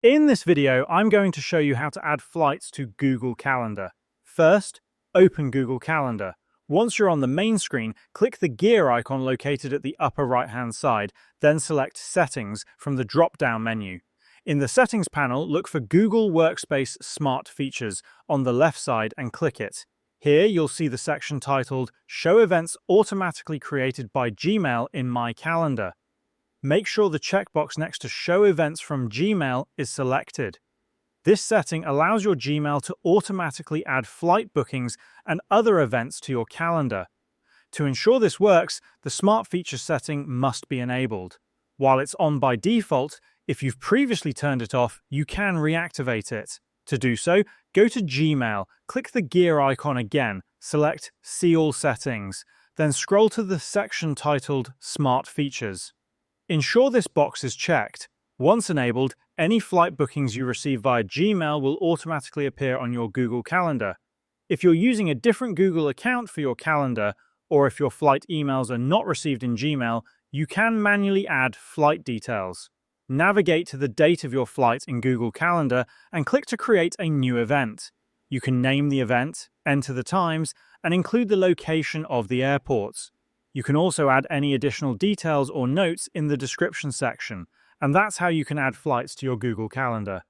In this video, I'm going to show you how to add flights to Google Calendar. First, open Google Calendar. Once you're on the main screen, click the gear icon located at the upper right-hand side, then select Settings from the drop-down menu. In the Settings panel, look for Google Workspace Smart Features on the left side and click it. Here, you'll see the section titled Show Events Automatically Created by Gmail in My Calendar. Make sure the checkbox next to Show Events from Gmail is selected. This setting allows your Gmail to automatically add flight bookings and other events to your calendar. To ensure this works, the Smart Feature setting must be enabled. While it's on by default, if you've previously turned it off, you can reactivate it. To do so, go to Gmail, click the gear icon again, select See All Settings, then scroll to the section titled Smart Features. Ensure this box is checked. Once enabled, any flight bookings you receive via Gmail will automatically appear on your Google Calendar. If you're using a different Google account for your calendar, or if your flight emails are not received in Gmail, you can manually add flight details. Navigate to the date of your flight in Google Calendar and click to create a new event. You can name the event, enter the times, and include the location of the airports. You can also add any additional details or notes in the description section, and that's how you can add flights to your Google Calendar.